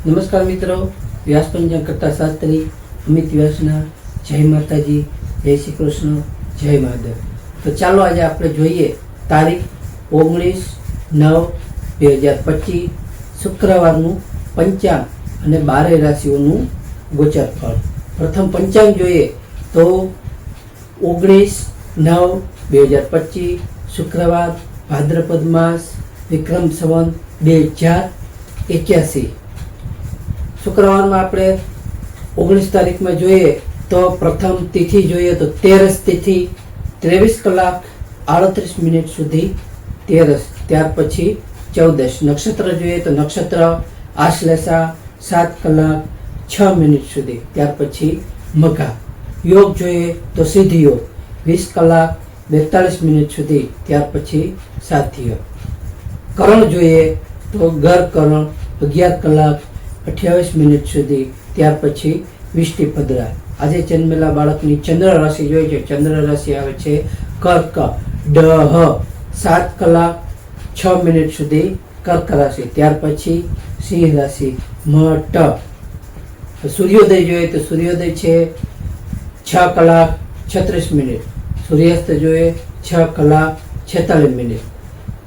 નમસ્કાર મિત્રો, વ્યાસ પંચાંગ કરતા શાસ્ત્રી અમિત વ્યાસના જય માતાજી, જય શ્રી કૃષ્ણ, જય મહાદેવ. તો ચાલો આજે આપણે જોઈએ તારીખ 19/9/2025 શુક્રવારનું પંચાંગ અને 12 રાશિઓનું ગોચર ફળ. પ્રથમ પંચાંગ જોઈએ તો 19/9/2025 શુક્રવાર, ભાદ્રપદ માસ, વિક્રમ સંવત 2081. શુક્રવારમાં આપણે 19 તારીખમાં જોઈએ તો પ્રથમ તિથિ જોઈએ તો તેરસ તિથિ 23 કલાક 38 મિનિટ સુધી તેરસ. ત્યાર પછી 14 નક્ષત્ર જોઈએ તો નક્ષત્ર આશ્લેષા 7 કલાક 6 મિનિટ સુધી. ત્યાર પછી મઘા. યોગ જોઈએ તો સિદ્ધ યોગ 20 કલાક 42 મિનિટ સુધી. ત્યાર પછી સાધ્ય. કરણ જોઈએ તો ગર કરણ 11 કલાક 28 મિનિટ સુધી. ત્યાર પછી વિષ્ટિપદરા. આજે જન્મેલા બાળકની ચંદ્ર રાશિ જોઈએ છે. ચંદ્ર રાશિ આવે છે કર્ક. ડહ 7 કલાક 6 મિનિટ સુધી કર્ક રાશિ. ત્યાર પછી સિંહ રાશિ મટ. સૂર્યોદય જોઈએ તો સૂર્યોદય છે 6 કલાક 36 મિનિટ. સૂર્યાસ્ત જોઈએ 6 કલાક 46 મિનિટ.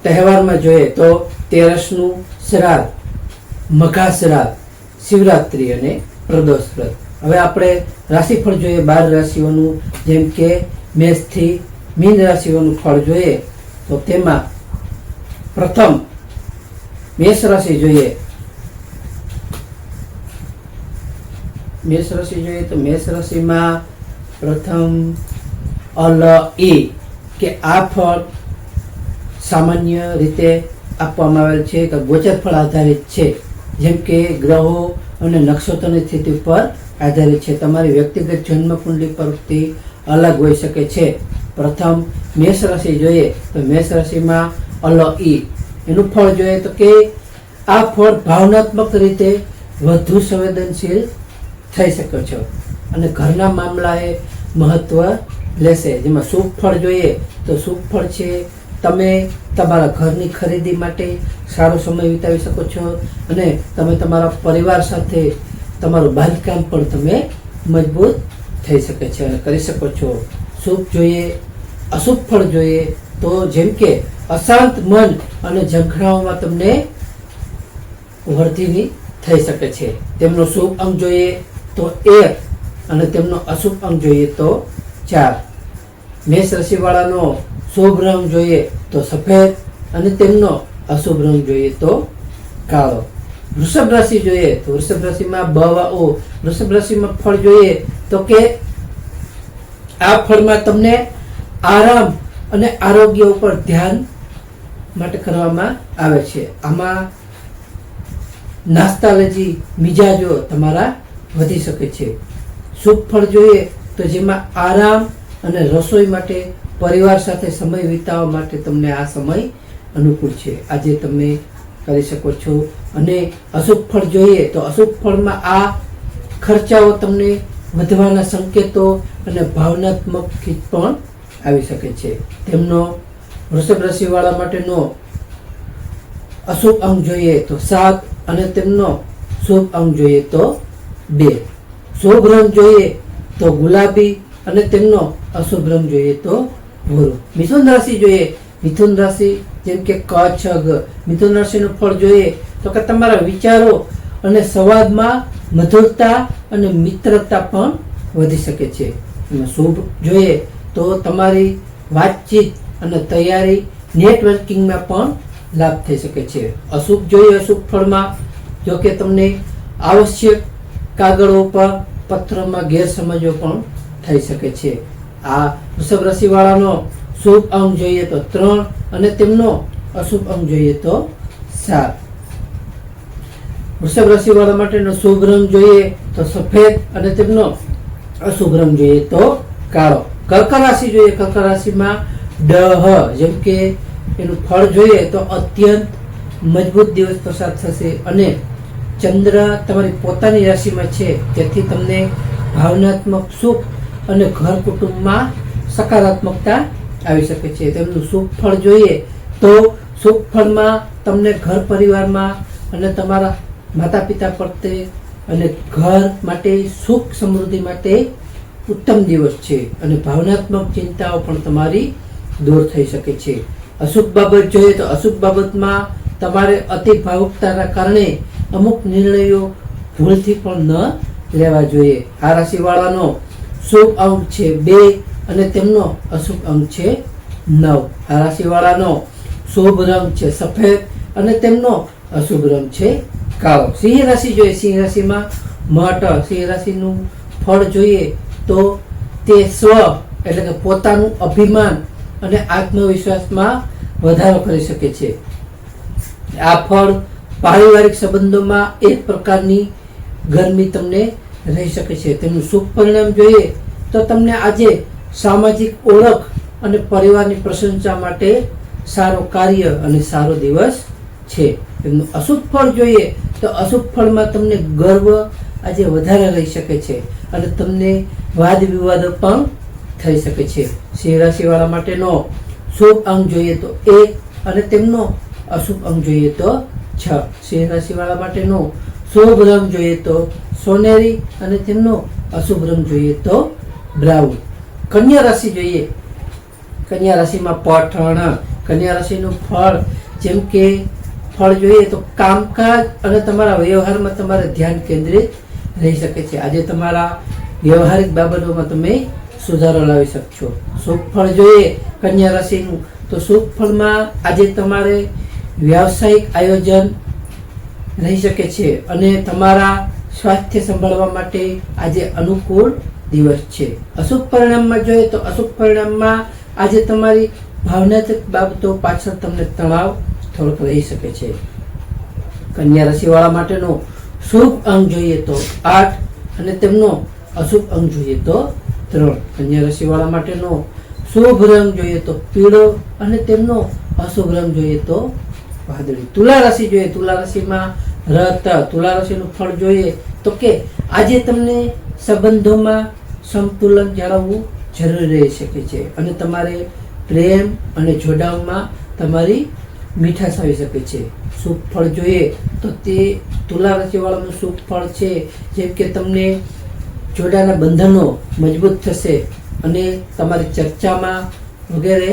તહેવારમાં જોઈએ તો તેરસનું શ્રાદ્ધ, મઘા શ્રાદ્ધ, શિવરાત્રિ અને પ્રદોષ વ્રત. હવે આપણે રાશિફળ જોઈએ 12 રાશિઓનું. જેમ કે મેષથી મીન રાશિઓનું ફળ જોઈએ તો તેમાં પ્રથમ મેષ રાશિ જોઈએ. મેષ રાશિ જોઈએ તો મેષ રાશિમાં પ્રથમ અલ ઈ કે આ ફળ સામાન્ય રીતે આપવામાં આવેલ છે કે ગોચર ફળ આધારિત છે. જેમ કે ગ્રહો અને નક્ષત્રની સ્થિતિ પર આધારિત છે. તમારી વ્યક્તિગત જન્મ કુંડલી પરથી અલગ હોઈ શકે છે. પ્રથમ મેષ રાશિ જોઈએ તો મેષ રાશિમાં અલ ઈ એનું ફળ જોઈએ તો કે આ ફળ ભાવનાત્મક રીતે વધુ સંવેદનશીલ થઈ શકો છો અને ઘરના મામલાએ મહત્વ લેશે. જેમાં શુભ ફળ જોઈએ તો શુભ ફળ છે તમે તમારા ઘરની ખરીદી માટે સારો સમય વિતાવી શકો છો અને તમે તમારા પરિવાર સાથે તમારું બાંધકામ પણ તમે મજબૂત થઈ શકે છે અને કરી શકો છો. શુભ જોઈએ. અશુભ ફળ જોઈએ તો જેમ કે અશાંત મન અને ઝઘડાઓમાં તમને વૃદ્ધિની થઈ શકે છે. તેમનો શુભ અંક જોઈએ તો 1 અને તેમનો અશુભ અંક જોઈએ તો 4. મેષ રાશિવાળાનો શુભ રંગ જોઈએ તો સફેદ અને તેમનો અશુભ રંગ જોઈએ તો કાળો. વૃષભ રાશિ જોઈએ તો વૃષભ રાશિમાં વૃષભ રાશિમાં ફળ જોઈએ તો કે આ ફળમાં તમને આરામ અને આરોગ્ય ઉપર ધ્યાન માટે કરવામાં આવે છે. આમાં નાસ્તાલજી મિજાજો તમારા વધી શકે છે. શુભ ફળ જોઈએ તો જેમાં આરામ અને રસોઈ માટે પરિવાર સાથે સમય વિતાવવા માટે તમને આ સમય અનુકૂળ છે. આજે તમે કરી શકો છો. અને અશુભ ફળ જોઈએ તો અશુભ ફળમાં આ ખર્ચાઓ તમને વધવાના સંકેતો અને ભાવનાત્મક ખીચ પણ આવી શકે છે. તેમનો વૃષભ રાશિવાળા માટેનો અશુભ અંક જોઈએ તો 7 અને તેમનો શુભ અંક જોઈએ તો 2. શુભ રંગ જોઈએ તો ગુલાબી અને તેમનો અશુભ રંગ જોઈએ તો ભૂરો. મિથુન રાશિ જોઈએ. મિથુન રાશિ જેમ કે કચ્છ મિથુન રાશિનું ફળ જોઈએ તો કે તમારા વિચારો અને સંવાદમાં મધુરતા અને મિત્રતા પણ વધી શકે છે. એમાં શુભ જોઈએ તો તમારી વાતચીત અને તૈયારી નેટવર્કિંગમાં પણ લાભ થઈ શકે છે. અશુભ જોઈએ અશુભ ફળમાં જો કે તમને આવશ્યક કાગળો પર પત્રમાં ગેરસમજો પણ થઈ શકે છે. આ વૃષભ રાશિવાળાનો શુભ અંક જોઈએ તો 3 અને તેમનો અશુભ અંક જોઈએ તો 7. વૃષભ રાશિવાળા માટેનો શુભ રંગ જોઈએ તો સફેદ અને તેમનો અશુભ રંગ જોઈએ તો કાળો. કર્ક રાશિ જોઈએ. કર્ક રાશિમાં ડહ જેમ કે એનું ફળ જોઈએ તો અત્યંત મજબૂત દિવસ પસાર થશે અને ચંદ્ર તમારી પોતાની રાશિમાં છે તેથી તમને ભાવનાત્મક સુખ અને ઘર કુટુંબમાં સકારાત્મકતા આવી શકે છે. તેમનું શુભ ફળ જોઈએ તો શુભ ફળમાં તમને ઘર પરિવારમાં અને તમારા માતા પિતા પ્રત્યે અને ઘર માટે, સુખ સમૃદ્ધિ માટે ઉત્તમ દિવસ છે અને ભાવનાત્મક ચિંતાઓ પણ તમારી દૂર થઈ શકે છે. અશુભ બાબત જોઈએ તો અશુભ બાબતમાં તમારે અતિ ભાવુકતાના કારણે અમુક નિર્ણયો ભૂલથી પણ ન લેવા જોઈએ. આ રાશિવાળાનો શુભ અંક છે 2 અને તેમનો અશુભ અંક છે 9. આ રાશિવાળાનો શુભ રંગ છે સફેદ અને તેમનો અશુભ રંગ છે કાળો. સિંહ રાશિ જોઈએ, સિંહ રાશિમાં મઠ. સિંહ રાશિનું ફળ જોઈએ તો તે સ્વ એટલે કે પોતાનું અભિમાન અને આત્મવિશ્વાસમાં વધારો કરી શકે છે. આ ફળ પારિવારિક સંબંધોમાં એક પ્રકારની ગરમી તમને રહી શકે છે. તેનું શુભ પરિણામ જોઈએ તો તમને આજે સામાજિક ઓળખ અને પરિવારની પ્રશંસા માટે સારો કાર્ય અને સારો દિવસ છે. તેમનું અશુભ ફળ જોઈએ તો અશુભ ફળમાં તમને ગર્વ આજે વધારે રહી શકે છે અને તમને વાદ વિવાદો પણ થઈ શકે છે. સિંહ રાશિવાળા માટેનો શુભ અંક જોઈએ તો 1 અને તેમનો અશુભ અંક જોઈએ તો 6. સિંહ રાશિવાળા માટેનો શુભ રંગ જોઈએ તો સોનેરી અને તેમનો અશુભ રંગ જોઈએ તો બ્રાઉન. કન્યા રાશિ જોઈએ, કન્યા રાશિમાં પઠણ. કન્યા રાશિનું ફળ જેમ કે ફળ જોઈએ તો કામકાજ અને તમારા વ્યવહારમાં તમારે ધ્યાન કેન્દ્રિત રહી શકે છે. આજે તમારા વ્યવહારિક બાબતોમાં તમે સુધારો લાવી શકશો. શુભ ફળ જોઈએ કન્યા રાશિનું તો શુભ ફળમાં આજે તમારે વ્યાવસાયિક આયોજન રહી શકે છે અને તમારા સ્વાસ્થ્ય સંભાળવા માટે આજે અનુકૂળ દિવસ છે. અશુભ પરિણામમાં જોઈએ તો અશુભ પરિણામમાં આજે તમારી ભાવનાત્મક બાબતો પાછળ તમને તણાવ થોડોક રહી શકે છે. કન્યા રાશિવાળા માટેનો શુભ અંક જોઈએ તો 8 અને તેમનો અશુભ અંક જોઈએ તો 3. કન્યા રાશિવાળા માટેનો શુભ રંગ જોઈએ તો પીળો અને તેમનો અશુભ રંગ જોઈએ તો વાદળી. તુલા રાશિ જોઈએ, તુલા રાશિમાં રત. તુલા રાશિનું ફળ જોઈએ તો કે આજે તમને સંબંધોમાં સંતુલન જાળવવું જરૂરી રહી શકે છે અને તમારે પ્રેમ અને જોડાણમાં તમારી મીઠાશ આવી શકે છે. શુભ ફળ જોઈએ તો તે તુલા રાશિવાળાનું શુભ ફળ છે જેમ કે તમને જોડાના બંધનો મજબૂત થશે અને તમારી ચર્ચામાં વગેરે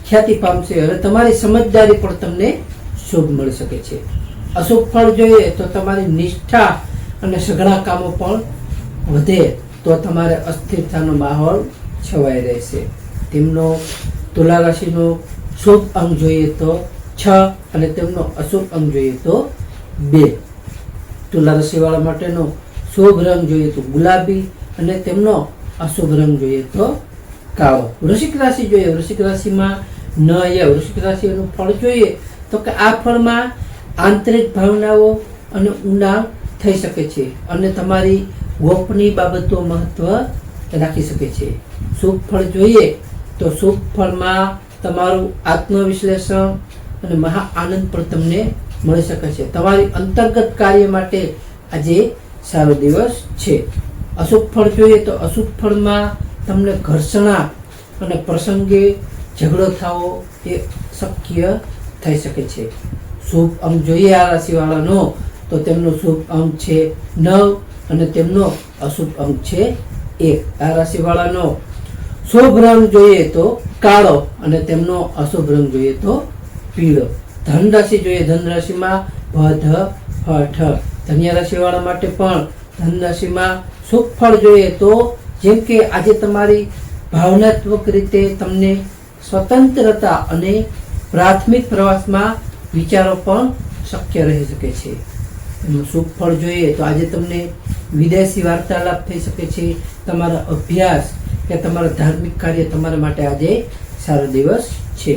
ખ્યાતિ પામશે અને તમારી સમજદારી પણ તમને શુભ મળી શકે છે. અશુભ ફળ જોઈએ તો તમારી નિષ્ઠા અને સઘળા કામો પણ વધે તો તમારે અસ્થિરતાનો માહોલ છવાઈ રહેશે. તેમનો તુલા રાશિનો શુભ અંક જોઈએ તો 6 અને તેમનો અશુભ અંક જોઈએ તો 2. તુલા રાશિવાળા માટેનો શુભ રંગ જોઈએ તો ગુલાબી અને તેમનો અશુભ રંગ જોઈએ તો કાળો. વૃશ્ચિક રાશિ જોઈએ, વૃશ્ચિક રાશિમાં વૃશ્ચિક રાશિનું ફળ જોઈએ તો કે આ ફળમાં આંતરિક ભાવનાઓ અને ઊંડાણ થઈ શકે છે અને તમારી ગોપનીય બાબતો મહત્વ રાખી શકે છે. શુભ ફળ જોઈએ તો શુભ ફળમાં તમારું આત્મવિશ્લેષણ અને મહા આનંદ પણ તમને મળી શકે છે. તમારી અંતર્ગત કાર્ય માટે આજે સારો દિવસ છે. અશુભ ફળ જોઈએ તો અશુભ ફળમાં તમને ઘર્ષણા અને પ્રસંગે ઝઘડો થવો એ શક્ય થઈ શકે છે. શુભ અંક જોઈએ આ રાશિવાળાનો તો તેમનો શુભ અંક છે 9 અને તેમનો અશુભ અંક છે 1. આ રાશિવાળાનો શુભ રંગ જોઈએ તો કાળો અને તેમનો અશુભ રંગ જોઈએ તો પીળો. ધન રાશિ જોઈએ, ધન રાશિમાં ભધ હઠ. ધન્યા રાશિવાળા માટે પણ ધન રાશિમાં શુભ ફળ જોઈએ તો જેમ કે આજે તમારી ભાવનાત્મક રીતે તમને સ્વતંત્રતા અને પ્રાથમિક પ્રવાસમાં વિચારો પણ શક્ય રહી શકે છે. એનું શુભ ફળ જોઈએ તો આજે તમને વિદેશી વાર્તાલાપ થઈ શકે છે. તમારા અભ્યાસ કે તમારા ધાર્મિક કાર્ય તમારા માટે આજે સારો દિવસ છે.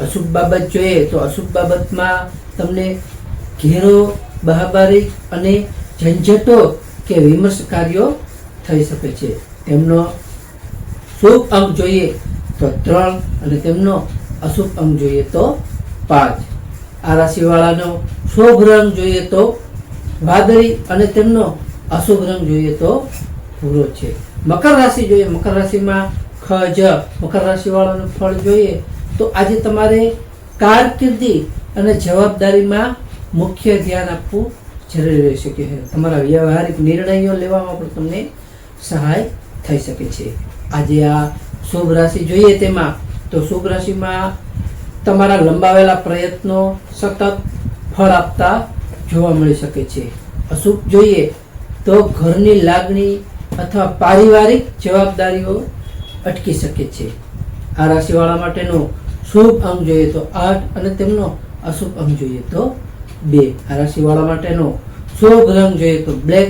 અશુભ બાબત જોઈએ તો અશુભ બાબતમાં તમને ઘેરો બહાબારી અને ઝંઝટો કે વિમર્શ કાર્યો થઈ શકે છે. તેમનો શુભ અંક જોઈએ તો 3 અને તેમનો અશુભ અંક જોઈએ તો 5. આ રાશિવાળાનો શુભ રંગ જોઈએ તો વાદળી અને તેમનો અશુભ રંગ જોઈએ તો ભૂરો છે. મકર રાશિ જોઈએ, મકર રાશિમાં ખજ. મકર રાશિવાળાનું ફળ જોઈએ તો આજે તમારે કારકિર્દી અને જવાબદારીમાં મુખ્ય ધ્યાન આપવું જરૂરી રહી શકે છે. તમારા વ્યવહારિક નિર્ણયો લેવામાં પણ તમને સહાય થઈ શકે છે. આજે આ શુભ રાશિ જોઈએ તેમાં તો શુભ રાશિમાં તમારા લંબાવેલા પ્રયત્નો સતત ફળ આપતા જોવા મળી શકે છે. અશુભ જોઈએ તો ઘરની લાગણી અથવા પારિવારિક જવાબદારીઓ અટકી શકે છે. આ રાશિવાળા માટેનો શુભ અંક જોઈએ તો 8 અને તેમનો અશુભ અંક જોઈએ તો 2. આ રાશિવાળા માટેનો શુભ રંગ જોઈએ તો બ્લેક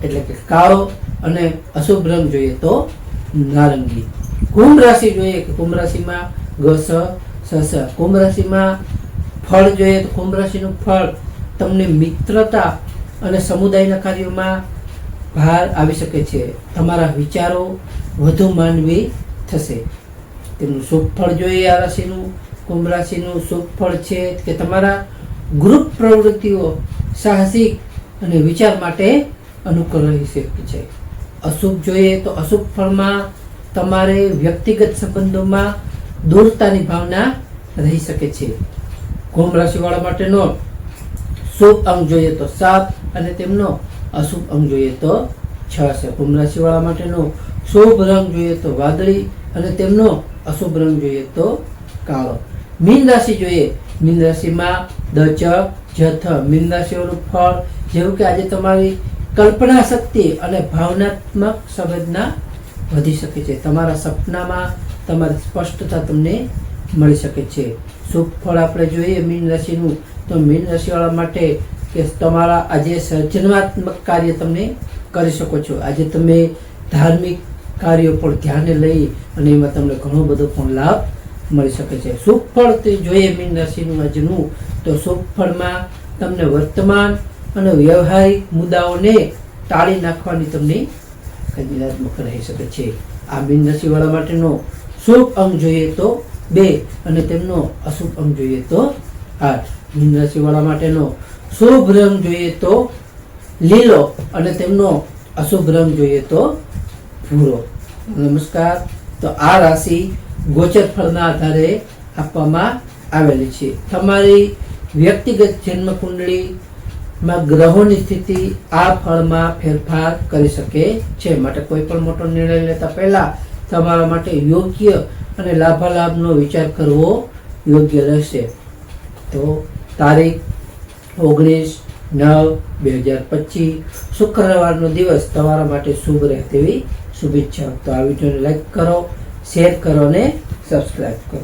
એટલે કે કાળો અને અશુભ રંગ જોઈએ તો નારંગી. કુંભ રાશિ જોઈએ કે કુંભ રાશિમાં ગસ સસ. કુંભ રાશિમાં ફળ જોઈએ તો કુંભ રાશિનું ફળ તમને મિત્રતા અને સમુદાયના કાર્યોમાં ભાર આવી શકે છે. તમારા વિચારો વધુ માનવી થશે. તેમનું શુભ ફળ જોઈએ આ રાશિનું કુંભ રાશિનું શુભ ફળ છે કે તમારા ગ્રુપ પ્રવૃત્તિઓ સાહસિક અને વિચાર માટે અનુકૂળ રહી શકે છે. અશુભ જોઈએ તો અશુભ ફળમાં તમારે વ્યક્તિગત સંબંધોમાં દૂરતાની ભાવના રહી શકે છે. કુંભ રાશિવાળા માટેનો શુભ અંક જોઈએ તો 7 અને તેમનો અશુભ અંક જોઈએ તો 6 છે. કુંભ રાશિવાળા માટેનો શુભ રંગ જોઈએ તો વાદળી અને તેમનો અશુભ રંગ જોઈએ તો કાળો. મીન રાશિ જોઈએ. મીન રાશિમાં દચ જથ. મીન રાશિઓનું ફળ જેવું કે આજે તમારી કલ્પના શક્તિ અને ભાવનાત્મક સંવેદના વધી શકે છે. તમારા સપનામાં તમારી સ્પષ્ટતા તમને મળી શકે છે. શુભ ફળ આપણે જોઈએ મીન રાશિનું તો મીન રાશિવાળા માટે કે તમારા આજે સર્જનાત્મક કાર્ય તમે કરી શકો છો. આજે તમે ધાર્મિક કાર્યો પણ ધ્યાને લઈ અને એમાં તમને ઘણો બધો પણ લાભ મળી શકે છે. શુભ ફળ તે જોઈએ મીન રાશિનું આજનું તો શુભ ફળમાં તમને વર્તમાન અને વ્યવહારિક મુદ્દાઓને ટાળી નાખવાની તમને કલ્યાણાત્મક રહી શકે છે. આ મીન રાશિવાળા માટેનો શુભ અંક જોઈએ તો 2 અને તેમનો અશુભ અંક જોઈએ તો 8. મીન રાશિવાળા માટેનો શુભ રંગ જોઈએ તો લીલો અને તેમનો અશુભ રંગ જોઈએ તો ભૂરો. નમસ્કાર. તો આ રાશિ ગોચર ફળના આધારે આપવામાં આવેલી છે. તમારી વ્યક્તિગત જન્મ કુંડળીમાં ગ્રહોની સ્થિતિ આ ફળમાં ફેરફાર કરી શકે છે. માટે કોઈ પણ મોટો નિર્ણય લેતા પહેલા તમારા માટે યોગ્ય અને લાભાલાભનો વિચાર કરવો યોગ્ય રહેશે. તો તારીખ 19/9/2025 શુક્રવારનો દિવસ તમારા માટે શુભ રહે તેવી શુભેચ્છાઓ. તો આ વિડીયોને લાઈક કરો, શેર કરો અને સબસ્ક્રાઈબ કરો.